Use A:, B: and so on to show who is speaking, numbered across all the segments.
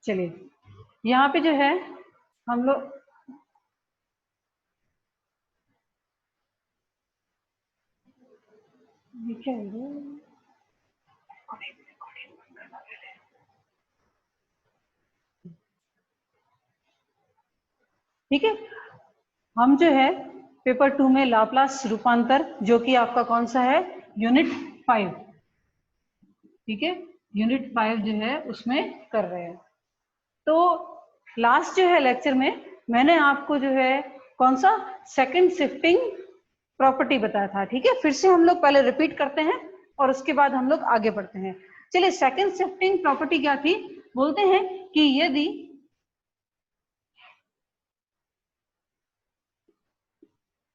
A: चलिए यहाँ पे जो है हम लोग क्या है, ठीक है। हम जो है पेपर 2 में लाप्लास रूपांतर, जो कि आपका कौन सा है, यूनिट 5, ठीक है, यूनिट 5 जो है उसमें कर रहे हैं। तो लास्ट जो है लेक्चर में मैंने आपको जो है कौन सा सेकंड शिफ्टिंग प्रॉपर्टी बताया था, ठीक है। फिर से हम लोग पहले रिपीट करते हैं और उसके बाद हम लोग आगे बढ़ते हैं। चलिए, सेकंड शिफ्टिंग प्रॉपर्टी क्या थी, बोलते हैं कि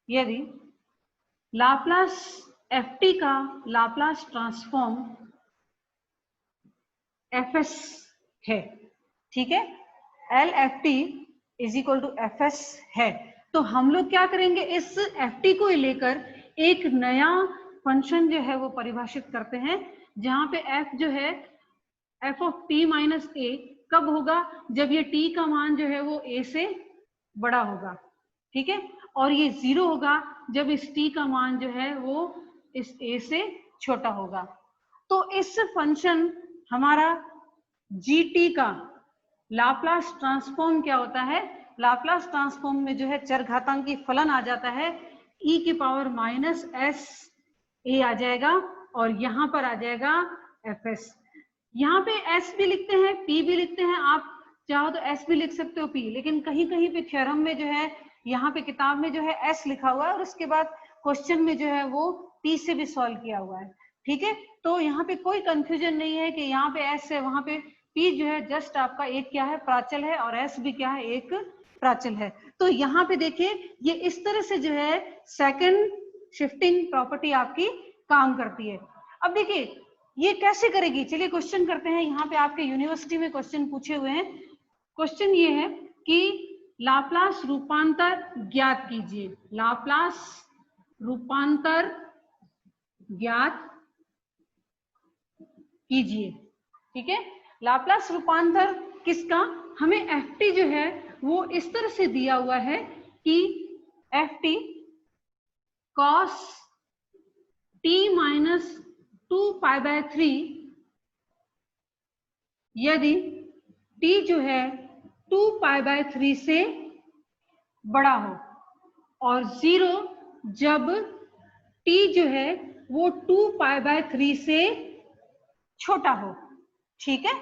A: यदि लाप्लास एफटी का लाप्लास ट्रांसफॉर्म एफएस है, ठीक है, L F T is equal to F S है, तो हम लोग क्या करेंगे, इस एफ टी को लेकर एक नया फंक्शन जो है वो परिभाषित करते हैं, जहां पे एफ जो है एफ ऑफ टी माइनस ए कब होगा, जब ये टी का मान जो है वो ए से बड़ा होगा, ठीक है, और ये 0 होगा जब इस टी का मान जो है वो इस ए से छोटा होगा। तो इस फंक्शन हमारा जी टी का लाप्लास ट्रांसफॉर्म क्या होता है, लाप्लास ट्रांसफॉर्म में जो है चरघातांकी फलन आ जाता है, e की पावर माइनस एस ए आ जाएगा और यहाँ पर आ जाएगा एफ एस। यहाँ पे एस भी लिखते हैं, पी भी लिखते हैं, आप चाहो तो एस भी लिख सकते हो, पी, लेकिन कहीं कहीं पे थ्योरम में जो है, यहाँ पे किताब में जो है एस लिखा हुआ है और उसके बाद क्वेश्चन में जो है वो पी से भी सॉल्व किया हुआ है, ठीक है। तो यहाँ पे कोई कंफ्यूजन नहीं है कि यहाँ पे एस है, वहां पे पी जो है जस्ट आपका एक क्या है, प्राचल है, और एस भी क्या है, एक प्राचल है। तो यहाँ पे देखिए ये इस तरह से जो है सेकंड शिफ्टिंग प्रॉपर्टी आपकी काम करती है। अब देखिए ये कैसे करेगी, चलिए क्वेश्चन करते हैं। यहाँ पे आपके यूनिवर्सिटी में क्वेश्चन पूछे हुए हैं। क्वेश्चन ये है कि लाप्लास रूपांतर ज्ञात कीजिए, लाप्लास रूपांतर ज्ञात कीजिए, ठीक है। लाप्लास रूपांतर किसका, हमें एफ टी जो है वो इस तरह से दिया हुआ है कि F T cos T minus 2π/3 यदि t जो है 2π/3 से बड़ा हो और 0 जब t जो है वो 2π/3 से छोटा हो, ठीक है।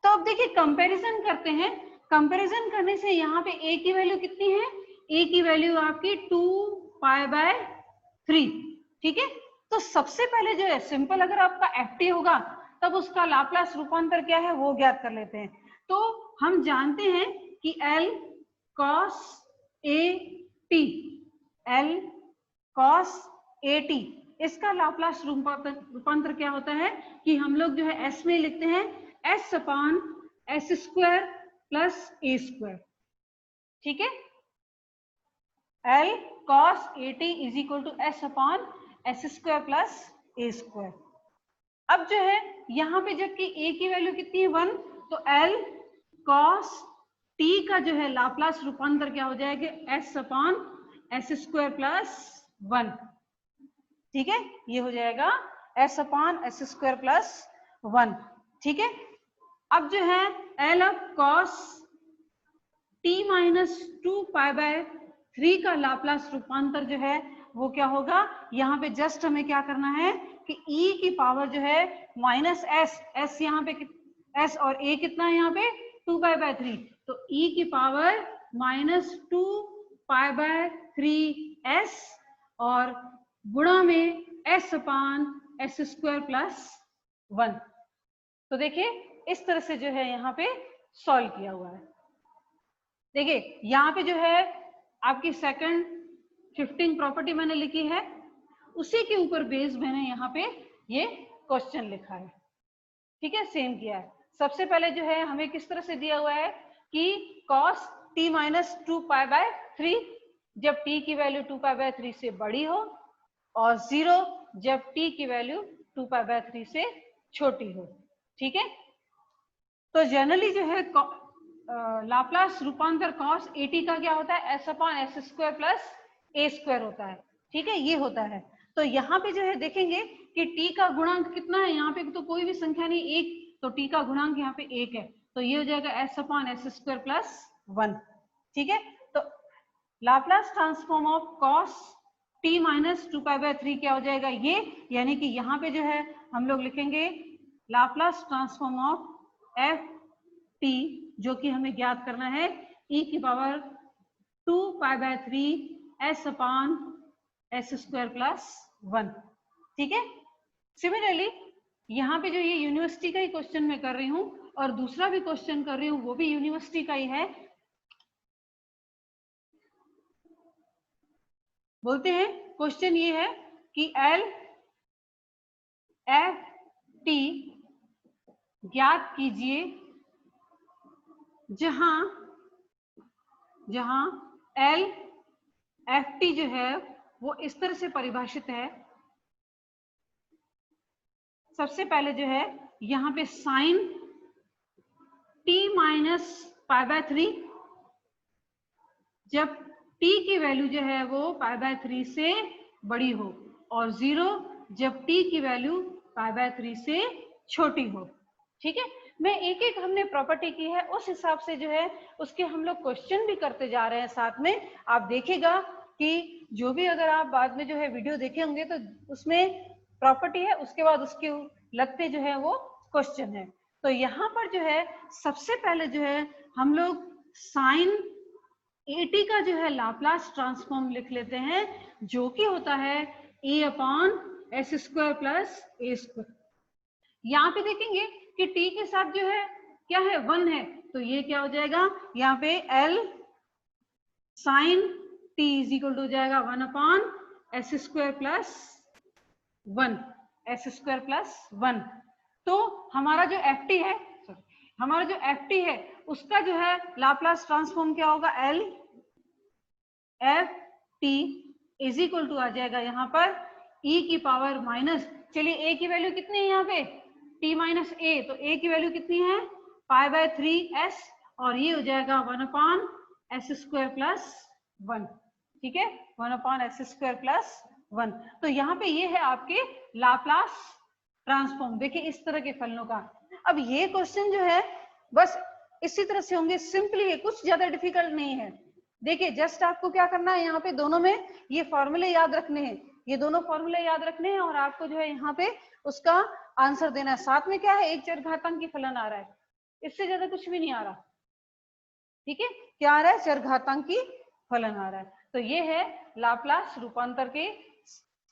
A: तो अब देखिए कंपैरिजन करते हैं। कंपैरिजन करने से यहाँ पे a की वैल्यू कितनी है, a की वैल्यू आपकी 2π/3, ठीक है। तो सबसे पहले जो है सिंपल, अगर आपका एफ टी होगा तब उसका लाप्लास रूपांतर क्या है वो ज्ञात कर लेते हैं। तो हम जानते हैं कि L cos AT, L cos AT, इसका लाप्लास रूपांतर क्या होता है कि हम लोग जो है S में लिखते हैं S upon S square plus A square, ठीक है। L cos AT is equal to S upon S square plus A square. अब जो है यहाँ पे जबकि a की वैल्यू कितनी है 1, तो L cos t का जो है लाप्लास रूपांतर क्या हो जाएगा, s upon S square plus 1, ठीक है, ये हो जाएगा s upon S square plus 1, ठीक है। अब जो है L of cos t minus 2π/3 का लाप्लास रूपांतर जो है वो क्या होगा, यहाँ पे जस्ट हमें क्या करना है कि e की पावर जो है माइनस s यहाँ पे s और a कितना है यहाँ पे 2π/3, तो e की पावर माइनस 2π/3s और गुणा में s अपान एस स्क्वायर प्लस 1। तो देखिए इस तरह से जो है यहाँ पे सॉल्व किया हुआ है। देखिए यहाँ पे जो है आपकी सेकंड शिफ्टिंग प्रॉपर्टी मैंने लिखी है, उसी के ऊपर बेस मैंने यहाँ पे ये क्वेश्चन लिखा है, ठीक है, सेम किया है। सबसे पहले जो है हमें किस तरह से दिया हुआ है कि cos t माइनस 2π/3 जब t की वैल्यू 2π/3 से बड़ी हो और 0 जब t की वैल्यू 2π/3 से छोटी हो, ठीक है। तो जनरली जो है लाप्लास रूपांतर cos AT का क्या होता है, s upon S square plus A square होता है। ठीक है, ये होता है। तो यहाँ पे जो है देखेंगे कि t का गुणांक कितना है, यहाँ पे तो कोई भी संख्या नहीं, एक, तो t का गुणांक यहाँ पे एक है, तो ये हो जाएगा s upon S square plus 1। ठीक है, तो Laplace transform of cos t minus 2π/3 क्या हो जाएगा ये, यानी कि यहाँ पे जो है हम लोग लिखेंगे Laplace transform of F T, जो कि हमें ज्ञात करना है e की power 2π/3 s upon S square plus 1। ठीक है, सिमिलरली यहाँ पे जो ये यूनिवर्सिटी का ही क्वेश्चन मैं कर रही हूँ और दूसरा भी क्वेश्चन कर रही हूँ, वो भी यूनिवर्सिटी का ही है। बोलते हैं क्वेश्चन ये है कि एल एफ टी ज्ञात कीजिए जहां जहां एल एफ टी जो है वो इस तरह से परिभाषित है। सबसे पहले जो है यहाँ पे साइन t माइनस π/3, जब t की वैल्यू जो है वो π/3 से बड़ी हो, और 0 जब t की वैल्यू π/3 से छोटी हो। ठीक है, मैं एक एक हमने प्रॉपर्टी की है, उस हिसाब से जो है उसके हम लोग क्वेश्चन भी करते जा रहे हैं साथ में। आप देखिएगा कि जो भी अगर आप बाद में जो है वीडियो देखे होंगे तो उसमें प्रॉपर्टी है, उसके बाद उसके लगते जो है वो क्वेश्चन है। तो यहाँ पर जो है सबसे पहले जो है हम लोग साइन AT का जो है लाप्लास ट्रांसफॉर्म लिख लेते हैं, जो कि होता है e upon S square plus A square. यहाँ पे देखेंगे कि t के साथ जो है क्या है, 1 है, तो ये क्या हो जाएगा, यहाँ पे L sine t is equal to हो जाएगा 1 upon S square plus 1, S square plus 1। तो हमारा जो ft है, हमारा जो ft है उसका जो है लाप्लास ट्रांसफॉर्म क्या होगा, L F T is equal to आ जाएगा यहाँ पर e की पावर माइनस, चलिए a की वैल्यू कितनी है यहाँ पे, t माइनस a, तो a की वैल्यू कितनी है π/3s, और ये हो जाएगा 1 अपॉन एस स्क्वायर प्लस 1। ठीक है, 1 अपॉन एस स्क्वायर प्लस 1। तो यहाँ पे ये है आपके लाप्लास ट्रांसफॉर्म। देखिए इस तरह के फलनों का। अब ये क्वेश्चन जो है बस इसी तरह से होंगे, सिंपली है, कुछ ज्यादा डिफिकल्ट नहीं है। देखिए जस्ट आपको क्या करना है, यहाँ पे दोनों में ये फॉर्मूले याद रखने हैं, ये दोनों फॉर्मूले याद रखने हैं, और आपको जो है यहाँ पे उसका आंसर देना है। साथ में क्या है, एक चरघातांकी फलन आ रहा है, इससे ज्यादा कुछ भी नहीं आ रहा। ठीक है, क्या आ रहा है, चरघातांकी फलन आ रहा है। तो ये है लाप्लास रूपांतर के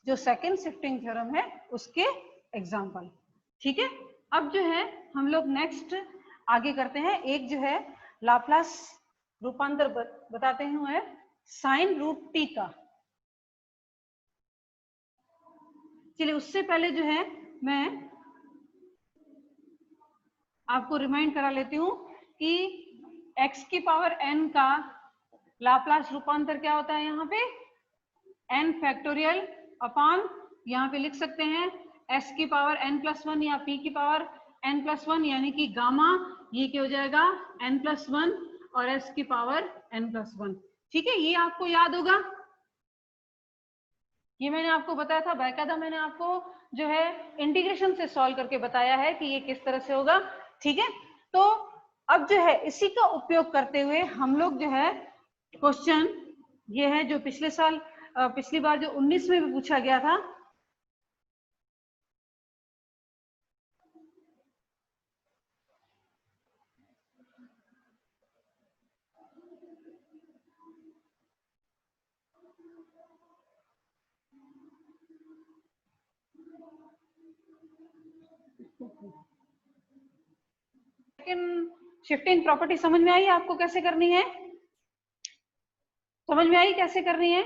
A: जो सेकंड शिफ्टिंग थ्योरम है उसके एग्जाम्पल। ठीक है, अब जो है हम लोग नेक्स्ट आगे करते हैं। एक जो है लाप्लास रूपांतर बताते हुए साइन रूट टी का। चलिए उससे पहले जो है मैं आपको रिमाइंड करा लेती हूँ कि x की पावर n का लाप्लास रूपांतर क्या होता है, यहाँ पे n फैक्टोरियल अपॉन, यहाँ पे लिख सकते हैं s की पावर n+1 या p की पावर n+1, यानी कि गामा ये क्या हो जाएगा n+1 और s की पावर n+1। ठीक है, ये आपको याद होगा, ये मैंने आपको बताया था, बाकायदा मैंने आपको जो है इंटीग्रेशन से सॉल्व करके बताया है कि ये किस तरह से होगा। ठीक है, तो अब जो है इसी का उपयोग करते हुए हम लोग जो है क्वेश्चन ये है जो पिछले साल पिछली बार जो 19 में भी पूछा गया था, शिफ्टिंग प्रॉपर्टी समझ में आई आपको कैसे करनी है, समझ में आई कैसे करनी है।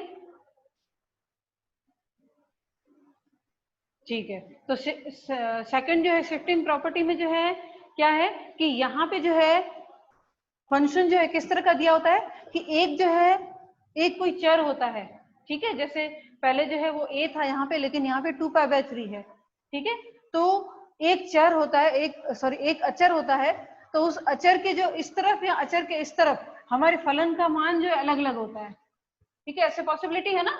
A: ठीक है, तो सेकंड जो है शिफ्टिंग प्रॉपर्टी में जो है क्या है कि यहाँ पे जो है फंक्शन जो है किस तरह का दिया होता है कि एक जो है एक कोई चर होता है। ठीक है, जैसे पहले जो है वो a था यहाँ पे, लेकिन यहाँ पे 2π/3 है। ठीक है, तो एक चर होता है, एक अचर होता है, तो उस अचर के जो इस तरफ या अचर के इस तरफ हमारे फलन का मान जो है अलग अलग होता है। ठीक है, ऐसे पॉसिबिलिटी है ना,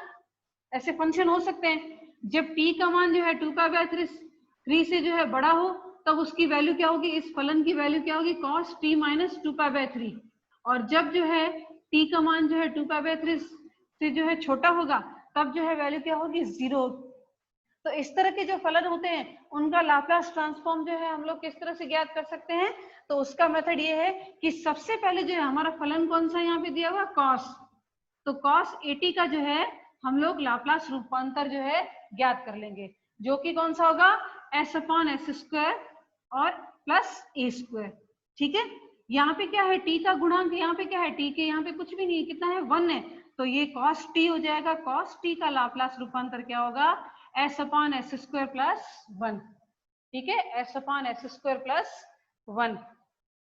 A: ऐसे फंक्शन हो सकते हैं। जब t का मान जो है 2π/3 से जो है बड़ा हो तब उसकी वैल्यू क्या होगी, इस फलन की वैल्यू क्या होगी, cos t - 2π/3। और जब जो है t का मान जो है 2π/3 से जो है छोटा होगा तब जो है वैल्यू क्या होगी, 0। तो इस तरह के जो फलन होते हैं उनका लाप्लास ट्रांसफॉर्म जो है हम लोग किस तरह से ज्ञात कर सकते हैं। तो उसका मेथड ये है कि सबसे पहले जो है हमारा फलन कौन सा यहाँ पे दिया हुआ, cos। तो cos 80 का जो है हम लोग लाप्लास रूपांतर जो है ज्ञात कर लेंगे, जो कि कौन सा होगा, s/s² और प्लस a²। ठीक है, यहाँ पे क्या है, t का गुणांक यहाँ पे क्या है, t के यहाँ पे कुछ भी नहीं है, कितना है, 1 है। तो ये cos t हो जाएगा, cos t का लाप्लास रूपांतर क्या होगा, s/s² प्लस 1। ठीक है, s/s² प्लस 1।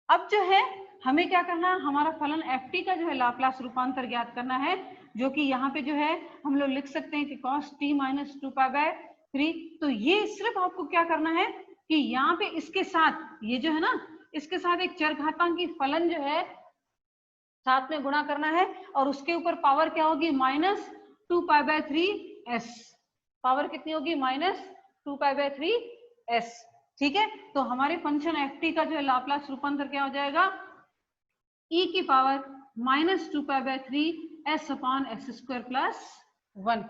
A: अब जो है हमें क्या करना है, हमारा फलन ft का जो है लाप्लास रूपांतर ज्ञात करना है, जो कि यहाँ पे जो है हम लोग लिख सकते हैं कि cos t - 2π/3। तो ये सिर्फ आपको क्या करना है कि यहाँ पे इसके साथ ये जो है ना, इसके साथ एक चरघातांकी फलन जो है साथ में गुणा करना है और उसके ऊपर पावर क्या होगी, -2π/3s। पावर कितनी होगी, -2π/3s। ठीक है, तो हमारे फंक्शन ft का जो है लाप्लास रूपांतर क्या हो जाएगा, e की पावर -2π/3s/s² प्लस 1।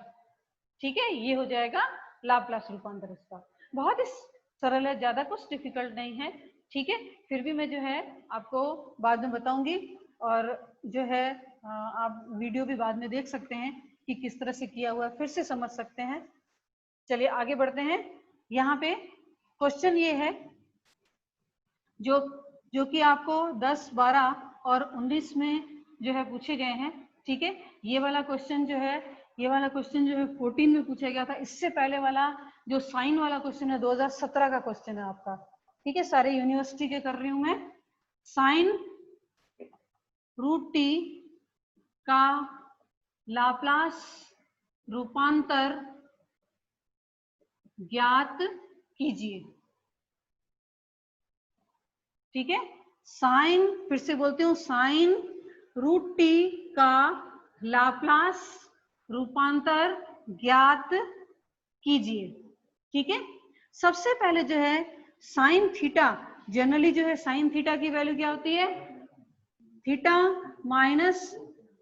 A: ठीक है, ये हो जाएगा लाप्लास रूपांतर इसका। बहुत ही सरल है, ज्यादा कुछ डिफिकल्ट नहीं है। ठीक है, फिर भी मैं जो है आपको बाद में बताऊंगी और जो है आप वीडियो भी बाद में देख सकते हैं कि किस तरह से किया हुआ है, फिर से समझ सकते हैं। चलिए आगे बढ़ते हैं। यहाँ पे क्वेश्चन ये है जो कि आपको 10, 12 और 19 में जो है पूछे गए हैं। ठीक है, ये वाला क्वेश्चन जो है 14 में पूछा गया था। इससे पहले वाला जो साइन वाला क्वेश्चन है 2017 का क्वेश्चन है आपका। ठीक है, सारे यूनिवर्सिटी के कर रही हूं मैं। साइन √t का लाप्लास रूपांतर ज्ञात कीजिए। ठीक है, साइन, फिर से बोलती हूँ, साइन √t का लाप्लास रूपांतर ज्ञात कीजिए। ठीक है, सबसे पहले जो है साइन थीटा, जनरली जो है साइन थीटा की वैल्यू क्या होती है, theta minus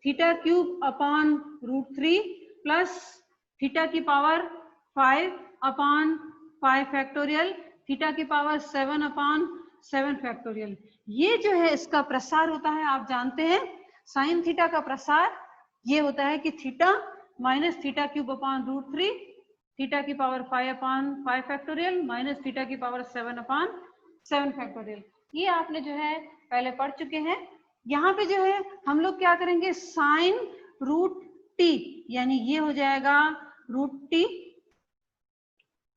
A: theta cube upon √3 plus theta की पावर 5/5 फैक्टोरियल, थीटा की पावर 7/7 फैक्टोरियल। ये जो है इसका प्रसार होता है, आप जानते हैं साइन थीटा का प्रसार ये होता है कि theta minus theta cube upon √3, theta की पावर 5/5 फैक्टोरियल माइनस थीटा की पावर 7/7 फैक्टोरियल। ये आपने जो है पहले पढ़ चुके हैं। यहाँ पे जो है हम लोग क्या करेंगे, साइन √t यानी ये हो जाएगा √t,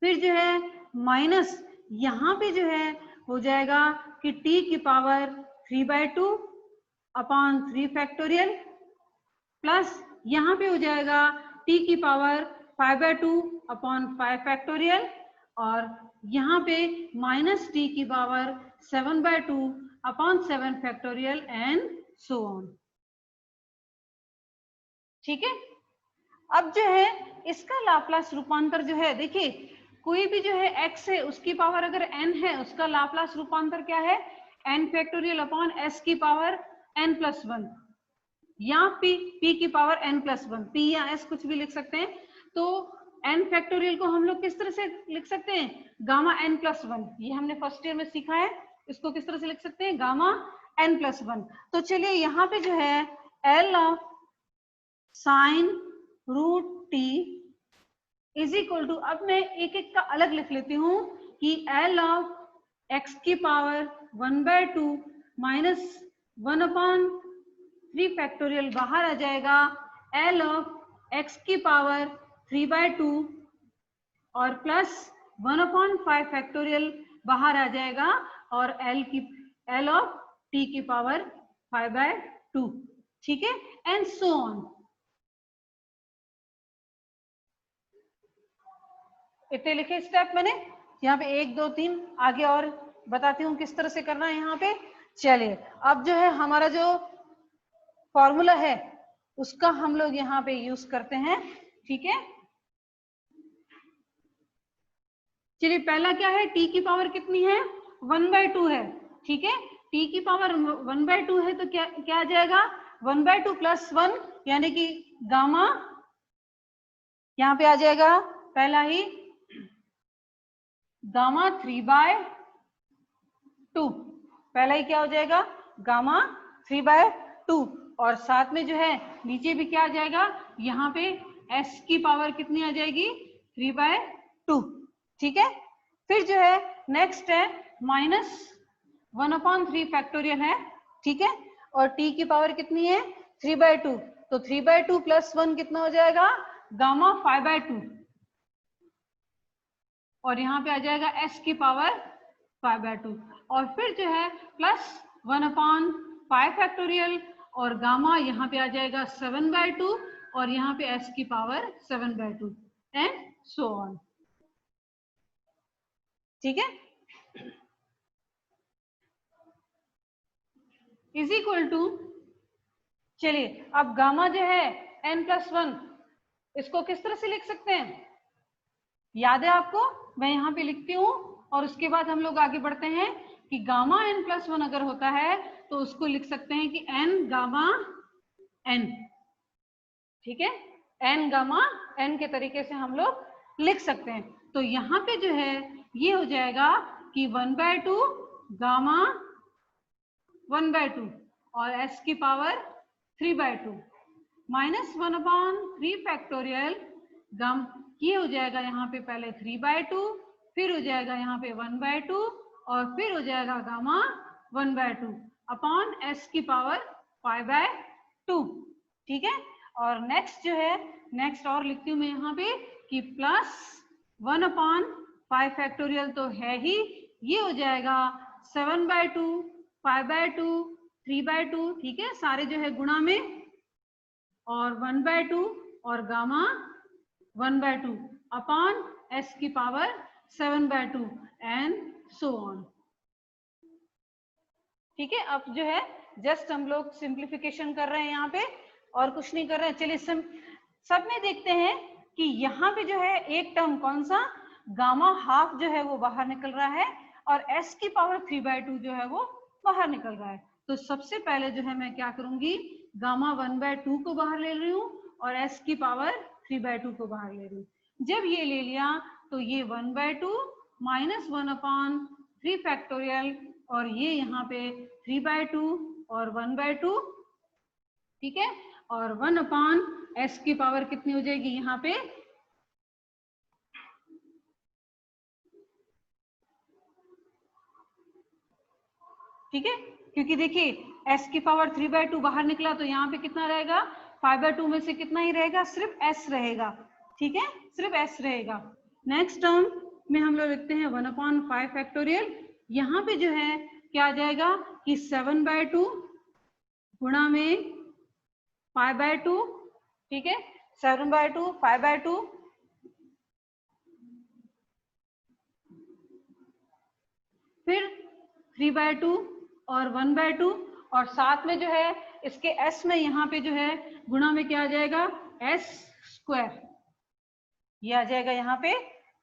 A: फिर जो है माइनस यहाँ पे जो है हो जाएगा कि t की पावर 3/2 अपॉन 3 फैक्टोरियल प्लस यहाँ पे हो जाएगा t की पावर 5/2 अपॉन 5 फैक्टोरियल और यहाँ पे माइनस t की power 7/2 upon 7 factorial and so on. ठीक है, अब जो है इसका लाप्लास रूपांतर जो है, देखिए कोई भी जो है x है उसकी पावर अगर n है उसका लाप्लास रूपांतर क्या है, n फैक्टोरियल अपॉन s की पावर n+1 या p की पावर n+1, p या s कुछ भी लिख सकते हैं। तो n फैक्टोरियल को हम लोग किस तरह से लिख सकते हैं, गामा n+1, ये हमने फर्स्ट ईयर में सीखा है। इसको किस तरह से लिख सकते हैं, गामा n+1। तो चलिए यहाँ पे जो है L of sine √t is equal to, अब मैं एक एक का अलग लिख लेती हूँ कि L ऑफ x की पावर 1/2 माइनस 1/3 फैक्टोरियल बाहर आ जाएगा, L ऑफ x की पावर 3/2 और प्लस 1/5 फैक्टोरियल बाहर आ जाएगा और L ऑफ t की पावर 5/2। ठीक है, एंड सो ऑन। इतने लिखे स्टेप मैंने यहाँ पे 1, 2, 3, आगे और बताती हूँ किस तरह से करना है यहाँ पे। चलिए अब जो है हमारा जो फॉर्मूला है उसका हम लोग यहाँ पे यूज करते हैं, ठीक है। चलिए पहला क्या है, टी की पावर कितनी है, 1/2 है, ठीक है। टी की पावर 1/2 है तो क्या क्या आ जाएगा, 1/2 + 1 यानी कि गामा, यहाँ पे आ जाएगा पहला ही गामा 3/2, पहला ही क्या हो जाएगा गामा 3/2, और साथ में जो है नीचे भी क्या आ जाएगा, यहाँ पे s की पावर कितनी आ जाएगी 3/2, ठीक है। फिर जो है नेक्स्ट है -1/3 फैक्टोरियल है, ठीक है, और t की पावर कितनी है 3/2, तो 3/2 + 1 कितना हो जाएगा गामा 5/2, और यहाँ पे आ जाएगा s की पावर 5/2, और फिर जो है +1/5 फैक्टोरियल, और गामा यहाँ पे आ जाएगा 7/2, और यहाँ पे s की पावर 7/2 एंड सो ऑन, ठीक है। इज इक्वल टू, चलिए अब गामा जो है n+1, इसको किस तरह से लिख सकते हैं, याद है आपको, मैं यहाँ पे लिखती हूँ और उसके बाद हम लोग आगे बढ़ते हैं कि गामा n+1 अगर होता है तो उसको लिख सकते हैं कि n गामा n, ठीक है, n गामा n के तरीके से हम लोग लिख सकते हैं। तो यहाँ पे जो है ये हो जाएगा कि 1/2 गामा 1/2 और s की पावर 3/2 -1/3 फैक्टोरियल गम, ये हो जाएगा यहाँ पे पहले 3/2, फिर हो जाएगा यहाँ पे 1/2, और फिर हो जाएगा गामा 1/2 अपॉन s की पावर 5/2, ठीक है। और नेक्स्ट जो है, नेक्स्ट और लिखती हूँ मैं यहाँ पे कि +1/5 फैक्टोरियल तो है ही, ये हो जाएगा 7/2 5/2 3/2, ठीक है, सारे जो है गुणा में, और 1/2 और गामा 1/2 अपॉन s की पावर 7/2 एंड सो ऑन, ठीक है। अब जो है जस्ट हम लोग सिंप्लीफिकेशन कर रहे हैं यहाँ पे, और कुछ नहीं कर रहे हैं। चलिए सब में देखते हैं कि यहाँ पे जो है एक टर्म कौन सा, गामा हाफ जो है वो बाहर निकल रहा है, और s की पावर 3/2 जो है वो बाहर निकल रहा है। तो सबसे पहले जो है मैं क्या करूंगी, गामा 1/2 को बाहर ले रही हूँ और s की पावर 3/2 को बाहर ले रही हूँ। जब ये ले लिया तो ये 1/2 -1/3 फैक्टोरियल, और ये यहाँ पे 3/2 और 1/2, ठीक है, और 1/s की पावर कितनी हो जाएगी यहाँ पे, ठीक है, क्योंकि देखिए s की पावर 3/2 बाहर निकला तो यहाँ पे कितना रहेगा, 5/2 में से कितना ही रहेगा, सिर्फ s रहेगा, ठीक है, सिर्फ s रहेगा। नेक्स्ट टर्म में हम लोग लिखते हैं 1/5 फैक्टोरियल, यहाँ पे जो है क्या आ जाएगा कि 7/2 गुणा में 5/2, ठीक है, 7/2 5/2, फिर 3/2 और 1/2, और साथ में जो है इसके s में यहाँ पे जो है गुणा में क्या आ जाएगा s², ये आ जाएगा यहाँ पे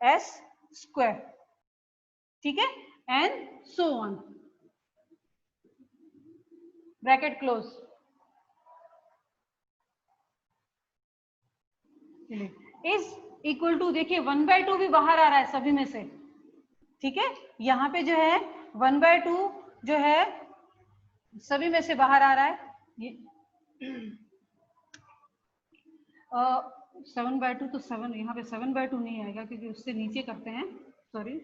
A: s², ठीक है, and so on, bracket close. Is equal to, देखिए 1/2 भी बाहर आ रहा है सभी में से, ठीक है, यहाँ पे जो है 1/2 जो है सभी में से बाहर आ रहा है, ये 7/2 तो 7, यहाँ पे 7/2 नहीं आएगा क्योंकि उससे नीचे करते हैं, सॉरी,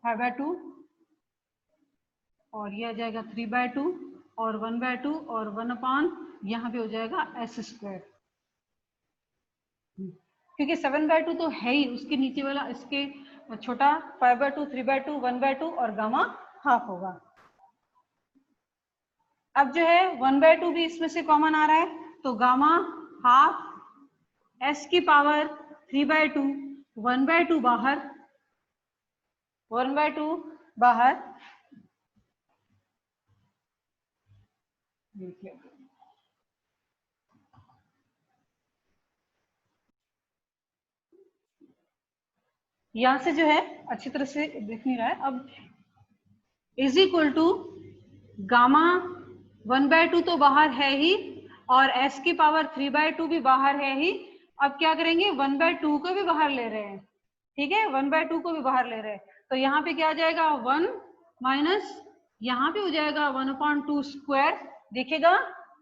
A: 5/2, और ये आ जाएगा 3/2 और 1/2 और 1/, यहाँ पे हो जाएगा s², क्योंकि 7/2 तो है ही, उसके नीचे वाला इसके छोटा 5/2 3/2 1/2 और गामा हाफ होगा। अब जो है 1/2 भी इसमें से कॉमन आ रहा है, तो गामा हाफ s की पावर 3/2 1/2 बाहर, 1/2 बाहर, यहां से जो है अच्छी तरह से दिख नहीं रहा है अब, इज इक्वल टू गामा 1/2 तो बाहर है ही और s की पावर 3/2 भी बाहर है ही। अब क्या करेंगे, 1/2 को भी बाहर ले रहे हैं, ठीक है, 1/2 को भी बाहर ले रहे हैं, तो यहाँ पे क्या आ जाएगा 1 माइनस, यहाँ पे हो जाएगा 1/2 स्क्वायर, देखेगा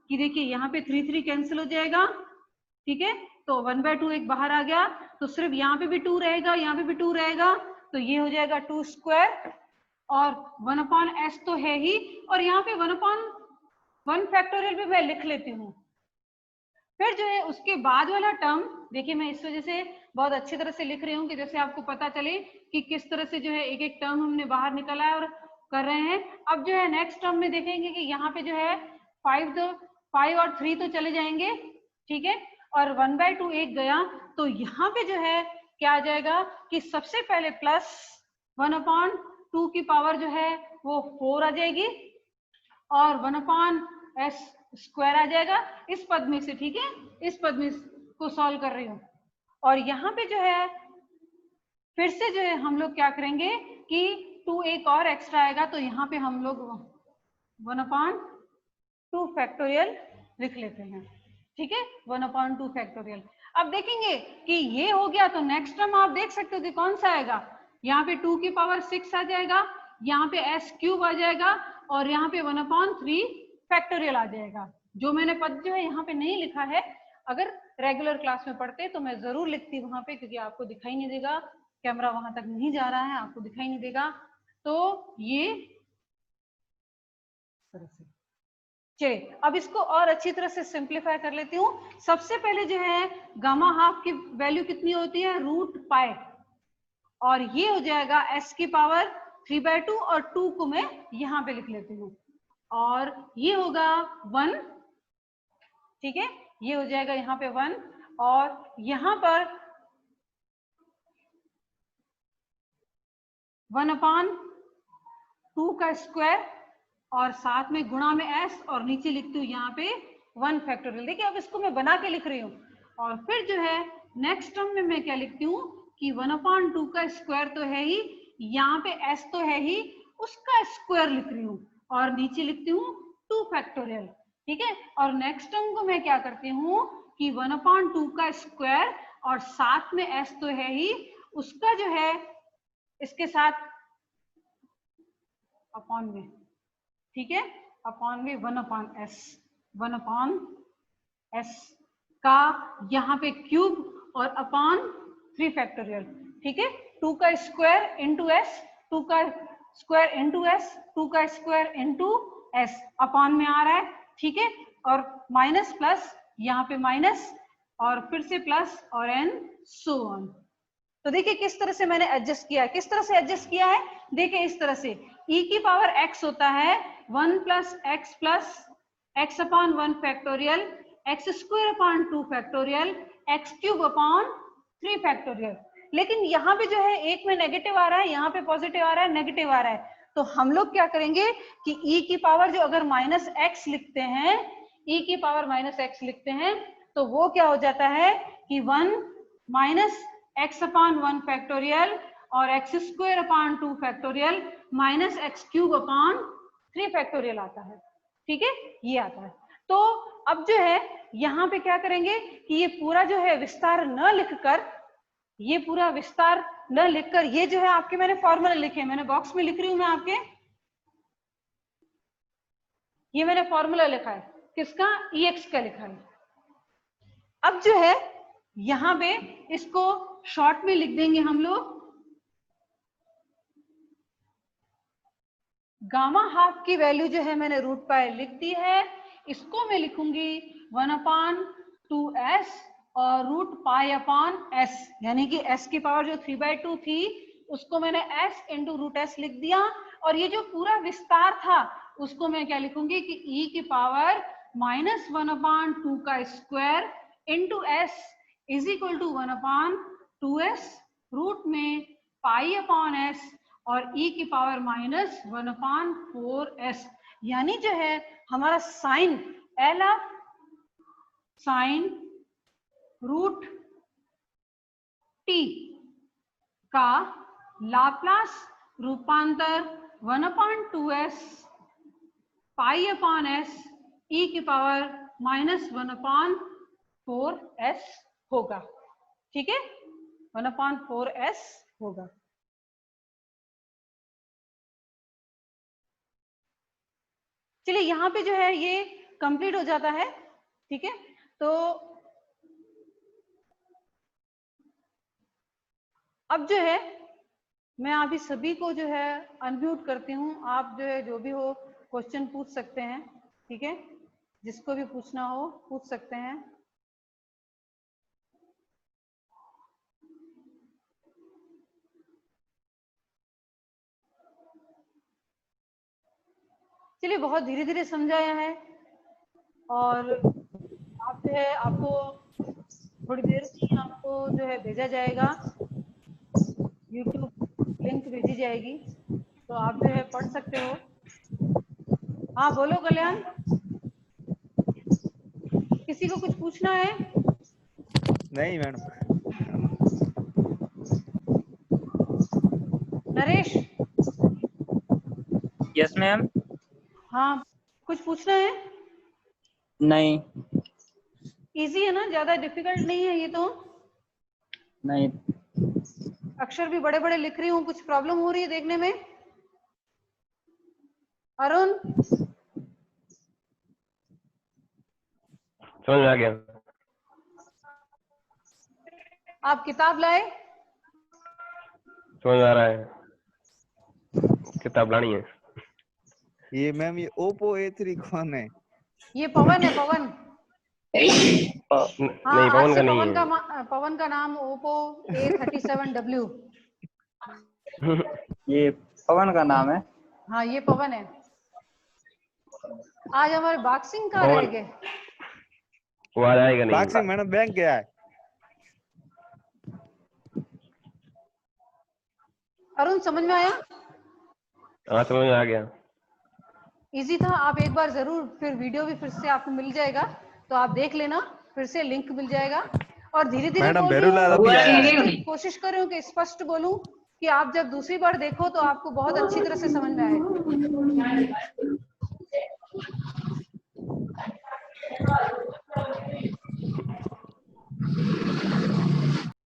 A: कि देखिए यहाँ पे 3 कैंसिल हो जाएगा, ठीक है, तो 1/2 एक बाहर आ गया, तो सिर्फ यहाँ पे भी 2 रहेगा, यहाँ पे भी 2 रहेगा, तो ये हो जाएगा 2 स्क्वायर और 1/s तो है ही, और यहाँ पे 1/1 फैक्टोरियल भी मैं लिख लेती हूँ। फिर जो है उसके बाद वाला टर्म, देखिए मैं इस वजह से बहुत अच्छी तरह से लिख रही हूँ कि जैसे आपको पता चले कि किस तरह से जो है एक एक टर्म हमने बाहर निकाला है और कर रहे हैं। अब जो है नेक्स्ट टर्म में देखेंगे कि यहाँ पे जो है 5 और 3 तो चले जाएंगे, ठीक है, और 1/2 एक गया, तो यहाँ पे जो है क्या आ जाएगा कि सबसे पहले प्लस 1/2 की पावर जो है वो 4 आ जाएगी और 1/s स्क्वायर आ जाएगा इस पद में से, ठीक है, इस पद में को सॉल्व कर रही हूँ। और यहाँ पे जो है फिर से जो है हम लोग क्या करेंगे कि 2 एक और एक्स्ट्रा आएगा, तो यहाँ पे हम लोग 1/2 फैक्टोरियल लिख लेते हैं, ठीक है, 1/2 फैक्टोरियल। अब देखेंगे कि ये हो गया, तो नेक्स्ट टर्म आप देख सकते हो कि कौन सा आएगा, यहाँ पे 2 की पावर 6 आ जाएगा, यहाँ पे s क्यूब आ जाएगा और यहाँ पे 1/3 फैक्टोरियल आ जाएगा। जो मैंने पद जो है यहाँ पे नहीं लिखा है, अगर रेगुलर क्लास में पढ़ते तो मैं जरूर लिखती वहां पे, क्योंकि आपको दिखाई नहीं देगा, कैमरा वहां तक नहीं जा रहा है, आपको दिखाई नहीं देगा, तो ये चलिए अब इसको और अच्छी तरह से सिंप्लीफाई कर लेती हूँ। सबसे पहले जो है गामा हाफ की वैल्यू कितनी होती है, √π, और ये हो जाएगा s की पावर 3/2 और 2 को मैं यहाँ पे लिख लेती हूँ, और ये होगा 1, ठीक है, ये हो जाएगा यहाँ पे 1, और यहाँ पर 1/2 का स्क्वायर और साथ में गुणा में s और नीचे लिखती हूँ यहाँ पे 1 फैक्टोरियल। देखिए अब इसको मैं बना के लिख रही हूँ, और फिर जो है नेक्स्ट टर्म में मैं क्या लिखती हूँ कि 1/2 का स्क्वायर तो है ही, यहाँ पे s तो है ही, उसका स्क्वायर लिख रही हूँ और नीचे लिखती हूँ 2 फैक्टोरियल, ठीक है, और नेक्स्ट टर्म को मैं क्या करती हूँ कि 1/2 का स्क्वायर और साथ में s तो है ही, उसका जो है इसके साथ अपॉन में, ठीक है, अपॉन में 1/s, 1/s का यहाँ पे क्यूब और अपॉन 3 फैक्टोरियल, ठीक है, 2 का स्क्वायर इंटू s, 2 का स्क्वायर इंटू s, 2 का स्क्वायर इंटू s, अपॉन में आ रहा है, ठीक है, और माइनस प्लस, यहाँ पे माइनस और फिर से प्लस और n सो ऑन। तो देखिए किस तरह से मैंने एडजस्ट किया है, किस तरह से एडजस्ट किया है, देखिए इस तरह से e की पावर x होता है 1 plus x upon 1 factorial, x square upon 2 factorial, x cube upon 3 factorial. लेकिन यहाँ पे जो है एक में नेगेटिव आ रहा है, यहाँ पे पॉजिटिव आ रहा है, नेगेटिव आ रहा है, तो हम लोग क्या करेंगे कि e की पावर जो अगर -x लिखते हैं, e की पावर -x लिखते हैं, तो वो क्या हो जाता है कि 1 माइनस x अपॉन 1 फैक्टोरियल और x square upon 2 factorial minus x cube upon 3 factorial आता है, ठीक है, ये आता है। तो अब जो है यहाँ पे क्या करेंगे कि ये पूरा जो है विस्तार न लिखकर, ये पूरा विस्तार न लिखकर, ये जो है आपके मैंने फॉर्मूला लिखे, मैंने बॉक्स में लिख रही हूँ मैं आपके, ये मैंने फॉर्मूला लिखा है, किसका, EX का लिखा है। अब जो है यहाँ पे इसको शॉर्ट में लिख देंगे हम लोग, गामा हाफ की वैल्यू जो है मैंने √π लिख दी है, इसको मैं लिखूंगी 1/2s और √π/s, यानी कि s की पावर जो 3/2 थी उसको मैंने s इंटू √s लिख दिया, और ये जो पूरा विस्तार था उसको मैं क्या लिखूंगी कि e की पावर -1/2 का square into s is equal to 1/2s root में π/s और e की पावर माइनस 1/4s, यानी जो है हमारा sine L of sine root T का लाप्लास रूपांतर 1/2s pi upon S e की पावर माइनस 1/4s होगा। ठीक है, 1/4s होगा। चलिए यहाँ पे जो है ये कंप्लीट हो जाता है। ठीक है, तो अब जो है मैं अभी सभी को जो है अनम्यूट करती हूँ। आप जो है जो भी हो क्वेश्चन पूछ सकते हैं। ठीक है, जिसको भी पूछना हो पूछ सकते हैं। चलिए, बहुत धीरे धीरे समझाया है और आप जो है आपको थोड़ी देर में आपको जो है भेजा जाएगा, YouTube लिंक भेजी जाएगी, तो आप जो है पढ़ सकते हो। हाँ बोलो कल्याण, किसी को कुछ पूछना है?
B: नहीं मैडम।
A: नरेश?
C: Yes ma'am.
A: हाँ, कुछ पूछना है?
C: नहीं।
A: इजी है ना, ज्यादा डिफिकल्ट नहीं है ये तो।
C: नहीं।
A: अक्षर भी बड़े बड़े लिख रही हूँ, कुछ प्रॉब्लम हो रही है देखने में? अरुण?
D: समझ में आ गया।
A: आप किताब लाए?
D: समझ में आ रहा है, किताब लानी है।
B: ये मैम ये ओप्पो A3 कौन है?
A: ये पवन है, पवन। हाँ,
D: नहीं,
A: आज
D: पवन
A: से
D: का नहीं है।
A: पवन का नाम ओप्पो A37W।
C: ये पवन का नाम है।
A: हाँ, ये पवन है। आज हमारे बॉक्सिंग का
D: पवन।
A: रह गए।
D: वो आ जाएगा नहीं।
B: बॉक्सिंग मैडम बैंक गया है।
A: अरुण समझ में आया?
D: हाँ, समझ में आ गया।
A: इजी था। आप एक बार जरूर, फिर वीडियो भी फिर से आपको मिल जाएगा, तो आप देख लेना, फिर से लिंक मिल जाएगा। और धीरे धीरे
B: मैडम
A: बोल रही
B: भेरूलाल अभी आया है।
A: हूँ, कोशिश कर रही हूँ कि स्पष्ट बोलूं, कि आप जब दूसरी बार देखो तो आपको बहुत अच्छी तरह से समझ में आए।